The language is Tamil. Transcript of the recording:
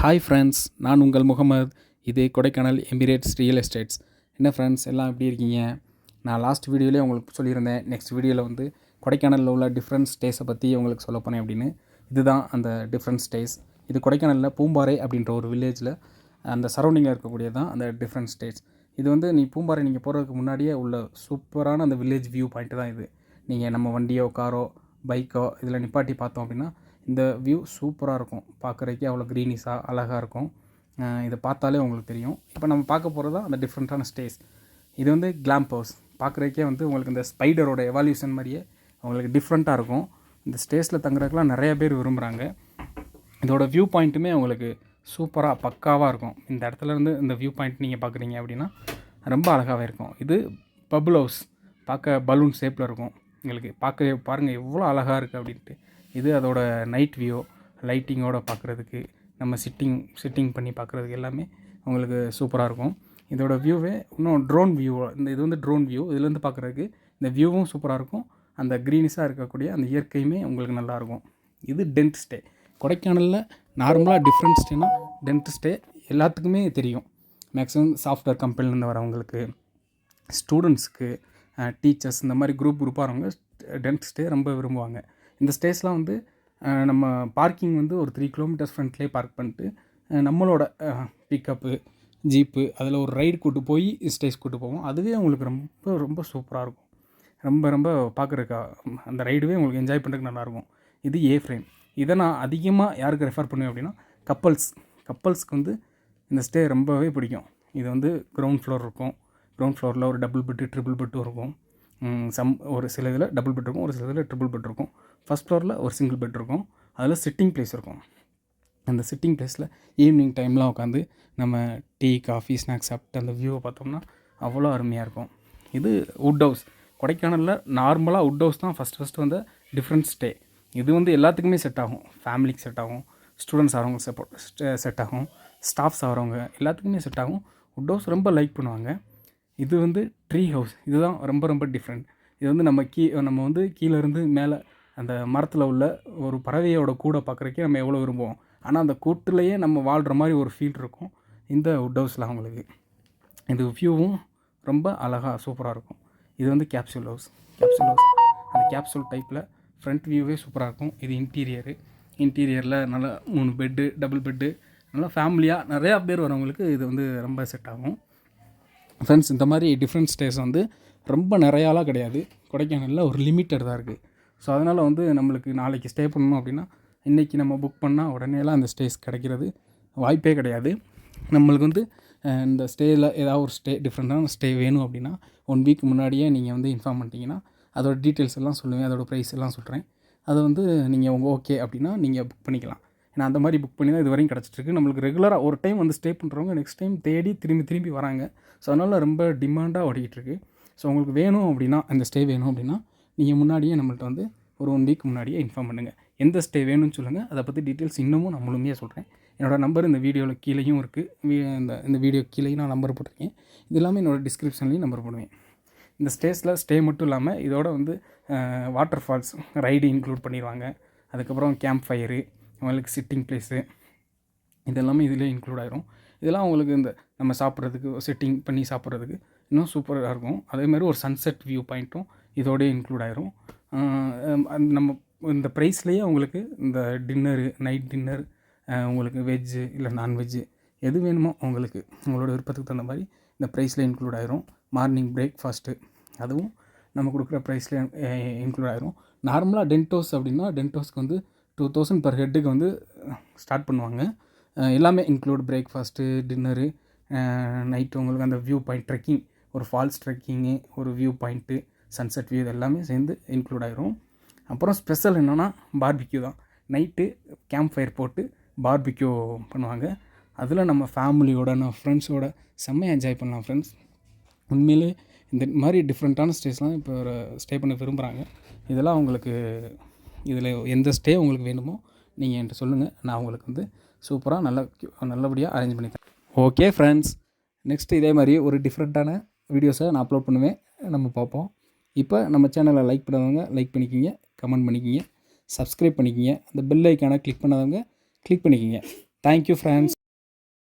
ஹாய் ஃப்ரெண்ட்ஸ், நான் உங்கள் முகமது. இது கொடைக்கானல் எமிரேட்ஸ் ரியல் எஸ்டேட்ஸ். என்ன ஃப்ரெண்ட்ஸ், எல்லாம் எப்படி இருக்கீங்க? நான் லாஸ்ட் வீடியோலேயே உங்களுக்கு சொல்லியிருந்தேன், நெக்ஸ்ட் வீடியோவில் வந்து கொடைக்கானலில் உள்ள டிஃப்ரெண்ட் ஸ்டேஸை பற்றி உங்களுக்கு சொல்ல போனேன் அப்படின்னு. இதுதான் அந்த டிஃப்ரெண்ட் ஸ்டேஸ். இது கொடைக்கானலில் பூம்பாறை அப்படின்ற ஒரு வில்லேஜில் அந்த சரௌண்டிங்கில் இருக்கக்கூடியது தான் அந்த டிஃப்ரெண்ட் ஸ்டேட்ஸ். இது வந்து பூம்பாறை நீங்கள் போகிறதுக்கு முன்னாடியே உள்ள சூப்பரான அந்த வில்லேஜ் வியூ பாயிண்ட்டு தான் இது. நீங்கள் நம்ம வண்டியோ காரோ பைக்கோ இதில் நிப்பாட்டி பார்த்தோம் அப்படின்னா இந்த வியூ சூப்பராக இருக்கும். பார்க்குறதுக்கே அவ்வளோ க்ரீனிஷாக அழகாக இருக்கும். இதை பார்த்தாலே உங்களுக்கு தெரியும். இப்போ நம்ம பார்க்க போகிறது தான் அந்த டிஃப்ரெண்ட்டான ஸ்டேஸ். இது வந்து கிளாம்ப் ஹவுஸ். பார்க்குறதுக்கே வந்து உங்களுக்கு இந்த ஸ்பைடரோட எவால்யூஷன் மாதிரியே உங்களுக்கு டிஃப்ரெண்ட்டாக இருக்கும். இந்த ஸ்டேஸில் தங்குறதுக்குலாம் நிறைய பேர் விரும்புகிறாங்க. இதோட வியூ பாயிண்ட்டுமே உங்களுக்கு சூப்பராக பக்காவாக இருக்கும். இந்த இடத்துலேருந்து இந்த வியூ பாயிண்ட் நீங்கள் பார்க்குறீங்க அப்படின்னா ரொம்ப அழகாகவே இருக்கும். இது பபுள் ஹவுஸ். பார்க்க பலூன் ஷேப்பில் இருக்கும். உங்களுக்கு பாருங்கள் எவ்வளோ அழகாக இருக்குது அப்படின்ட்டு. இது அதோட நைட் வியூ, லைட்டிங்கோடு பார்க்குறதுக்கு, நம்ம சிட்டிங் பண்ணி பார்க்குறதுக்கு எல்லாமே உங்களுக்கு சூப்பராக இருக்கும். இதோட வியூவே இன்னும் ட்ரோன் வியூ. இது வந்து ட்ரோன் வியூ. இதுலேருந்து பார்க்குறதுக்கு இந்த வியூவும் சூப்பராக இருக்கும். அந்த க்ரீனிஷாக இருக்கக்கூடிய அந்த இயற்கையுமே உங்களுக்கு நல்லாயிருக்கும். இது டென்ட் ஸ்டே. கொடைக்கானலில் நார்மலாக டிஃப்ரெண்ட் ஸ்டேனா டென்ட் ஸ்டே எல்லாத்துக்குமே தெரியும். மேக்ஸிமம் சாஃப்ட்வேர் கம்பெனிலேருந்து வரவங்களுக்கு, ஸ்டூடெண்ட்ஸுக்கு, டீச்சர்ஸ், இந்த மாதிரி குரூப்பாக வரவங்க டென்ட் ஸ்டே ரொம்ப விரும்புவாங்க. இந்த ஸ்டேஸ்லாம் வந்து நம்ம பார்க்கிங் வந்து ஒரு 3 கிலோமீட்டர்ஸ் ஃப்ரண்ட்லேயே பார்க் பண்ணிட்டு நம்மளோட பிக்கப்பு ஜீப்பு அதில் ஒரு ரைடு கூட்டு போய் ஸ்டேஸ் கூட்டு போவோம். அதுவே உங்களுக்கு ரொம்ப ரொம்ப சூப்பராக இருக்கும். ரொம்ப பார்க்குறக்கா அந்த ரைடுவே உங்களுக்கு என்ஜாய் பண்ணுறதுக்கு நல்லாயிருக்கும். இது ஏ ஃப்ரேம். இதை நான் அதிகமாக யாருக்கு ரெஃபர் பண்ணுவேன் அப்படின்னா கப்பல்ஸ்க்கு வந்து இந்த ஸ்டே ரொம்பவே பிடிக்கும். இது வந்து கிரவுண்ட் ஃப்ளோர் இருக்கும். கிரவுண்ட் ஃப்ளோரில் ஒரு டபுள் பெட்டு ட்ரிபிள் பெட்டும் இருக்கும். ஒரு சில இதில் டபுள் பெட் இருக்கும், ஒரு சில இதில் ட்ரிபிள் பெட் இருக்கும். ஃபஸ்ட் ஃப்ளோரில் ஒரு சிங்கிள் பெட் இருக்கும். அதில் சிட்டிங் பிளேஸ் இருக்கும். அந்த சிட்டிங் பிளேஸில் ஈவினிங் டைம்லாம் உட்காந்து நம்ம டீ காஃபி ஸ்நாக்ஸ் சாப்பிட்டு அந்த வியூவை பார்த்தோம்னா அவ்வளோ அருமையாக இருக்கும். இது வுட் ஹவுஸ். கொடைக்கானலில் நார்மலாக வுட் ஹவுஸ் தான் ஃபஸ்ட்டு வந்து டிஃப்ரெண்ட் ஸ்டே. இது வந்து எல்லாத்துக்குமே செட் ஆகும். ஃபேமிலிக்கு செட் ஆகும், ஸ்டூடெண்ட்ஸ் ஆகிறவங்க செட் ஆகும், ஸ்டாஃப்ஸ் ஆகிறவங்க எல்லாத்துக்குமே செட் ஆகும். வுட் ஹவுஸ் ரொம்ப லைக் பண்ணுவாங்க. இது வந்து ட்ரீ ஹவுஸ். இதுதான் ரொம்ப டிஃப்ரெண்ட். இது வந்து நம்ம வந்து கீழேருந்து மேலே அந்த மரத்தில் உள்ள ஒரு பறவையோட கூடை பார்க்குறக்கே நம்ம எவ்வளோ விரும்புவோம். ஆனால் அந்த கூட்டுலேயே நம்ம வாழ்கிற மாதிரி ஒரு ஃபீல் இருக்கும் இந்த வுட் ஹவுஸில் அவங்களுக்கு. இது வியூவும் ரொம்ப அழகாக சூப்பராக இருக்கும். இது வந்து கேப்சூல் ஹவுஸ். அந்த கேப்சூல் டைப்பில் ஃப்ரண்ட் வியூவே சூப்பராக இருக்கும். இது இன்டீரியரில் நல்லா 3 பெட்டு டபுள் பெட்டு நல்லா ஃபேமிலியாக நிறையா பேர் வரவங்களுக்கு இது வந்து ரொம்ப செட் ஆகும். ஃப்ரெண்ட்ஸ், இந்த மாதிரி டிஃப்ரெண்ட் ஸ்டேஸ் வந்து ரொம்ப நிறையாலாம் கிடையாது. கொடைக்கானலில் ஒரு லிமிட்டட் தான் இருக்குது. ஸோ அதனால் வந்து நம்மளுக்கு நாளைக்கு ஸ்டே பண்ணணும் அப்படின்னா இன்றைக்கி நம்ம புக் பண்ணால் உடனேலாம் அந்த ஸ்டேஸ் கிடைக்கிறது வாய்ப்பே கிடையாது. நம்மளுக்கு வந்து இந்த ஸ்டேயில் ஏதாவது ஒரு டிஃப்ரெண்ட்டான ஸ்டே வேணும் அப்படின்னா 1 வீக் முன்னாடியே நீங்கள் வந்து இன்ஃபார்ம் பண்ணிட்டீங்கன்னா அதோட டீட்டெயில்ஸ் எல்லாம் சொல்லுவேன், அதோட ப்ரைஸ் எல்லாம் சொல்கிறேன். அதை வந்து நீங்கள் உங்கள் ஓகே அப்படின்னா நீங்கள் புக் பண்ணிக்கலாம். ஏன்னா அந்த மாதிரி புக் பண்ணி தான் இது வரையும் கிடச்சிட்ருக்கு. நம்மளுக்கு ரெகுலராக ஒரு டைம் வந்து ஸ்டே பண்ணுறவங்க நெக்ஸ்ட் டைம் தேடி திரும்பி வராங்க. ஸோ அதனால் ரொம்ப டிமாண்டாக ஓடிக்கிட்டுருக்கு. ஸோ உங்களுக்கு வேணும் அப்படின்னா, அந்த ஸ்டே வேணும் அப்படின்னா நீங்கள் முன்னாடியே நம்மள்ட்ட வந்து ஒரு 1 வீக் முன்னாடியே இன்ஃபார்ம் பண்ணுங்கள். எந்த ஸ்டே வேணும்னு சொல்லுங்கள். அதை பற்றி டீட்டெயில்ஸ் இன்னமும் நான் முழுமையாக சொல்கிறேன். என்னோடய நம்பர் இந்த வீடியோவில் கீழேயும் இருக்குது. இந்த வீடியோ கீழேயும் நான் நம்பர் போட்டிருக்கேன். இது எல்லாமே என்னோடய டிஸ்கிரிப்ஷன்லேயும் நம்பர் போடுவேன். இந்த ஸ்டே மட்டும் இல்லாமல் இதோட வந்து வாட்டர் ஃபால்ஸ் ரைடு இன்க்ளூட் பண்ணிடுவாங்க. அதுக்கப்புறம் கேம்ப் ஃபயரு, அவங்களுக்கு சிட்டிங் பிளேஸு, இதெல்லாமே இதிலே இன்க்ளூட் ஆகிரும். இதெல்லாம் உங்களுக்கு இந்த நம்ம சாப்பிட்றதுக்கு சிட்டிங் பண்ணி சாப்பிட்றதுக்கு இன்னும் சூப்பராக இருக்கும். அதேமாதிரி ஒரு சன்செட் வியூ பாயிண்ட்டும் இதோடய இன்க்ளூட் ஆகிரும். நம்ம இந்த ப்ரைஸ்லேயே உங்களுக்கு இந்த நைட் டின்னர் உங்களுக்கு வெஜ்ஜு இல்லை நான்வெஜ்ஜு எது வேணுமோ உங்களுக்கு உங்களோட விருப்பத்துக்கு தகுந்த மாதிரி இந்த ப்ரைஸில் இன்க்ளூட் ஆகிரும். மார்னிங் பிரேக்ஃபாஸ்ட்டு அதுவும் நம்ம கொடுக்குற ப்ரைஸில் இன்க்ளூட் ஆகிரும். நார்மலாக டென்ட் ஹவுஸ்க்கு வந்து 2000 பர் ஹெட்டுக்கு வந்து ஸ்டார்ட் பண்ணுவாங்க. எல்லாமே இன்க்ளூட் பிரேக்ஃபாஸ்ட்டு, டின்னரு, நைட்டு உங்களுக்கு அந்த வியூ பாயிண்ட் ட்ரெக்கிங், ஒரு ஃபால்ஸ் ட்ரெக்கிங்கு, ஒரு வியூ பாயிண்ட்டு, சன்செட் வியூ, இது எல்லாமே சேர்ந்து இன்க்ளூட் ஆகிரும். அப்புறம் ஸ்பெஷல் என்னென்னா பார்பிக்யூ தான். நைட்டு கேம்ப் ஃபயர் போட்டு பார்பிக்யூ பண்ணுவாங்க. அதில் நம்ம ஃபேமிலியோட நம்ம ஃப்ரெண்ட்ஸோட செம்மையாக என்ஜாய் பண்ணலாம். ஃப்ரெண்ட்ஸ், உண்மையிலே இந்த மாதிரி டிஃப்ரெண்ட்டான ஸ்டேஸ்லாம் இப்போ ஸ்டே பண்ண விரும்புகிறாங்க. இதெல்லாம் உங்களுக்கு இதில் எந்த ஸ்டே உங்களுக்கு வேணுமோ நீங்கள் என்கிட்ட சொல்லுங்கள். நான் உங்களுக்கு வந்து சூப்பராக நல்லபடியாக அரேஞ்ச் பண்ணி தரேன். ஓகே ஃப்ரெண்ட்ஸ், நெக்ஸ்ட்டு இதே மாதிரி ஒரு டிஃப்ரெண்ட்டான வீடியோஸை நான் அப்லோட் பண்ணுவேன். நம்ம பார்ப்போம். இப்போ நம்ம சேனலை லைக் பண்ணாதவங்க லைக் பண்ணிக்கிங்க, கமெண்ட் பண்ணிக்கிங்க, சப்ஸ்கிரைப் பண்ணிக்கிங்க, அந்த பெல் ஐக்கானை கிளிக் பண்ணாதவங்க கிளிக் பண்ணிக்கிங்க. Thank you friends.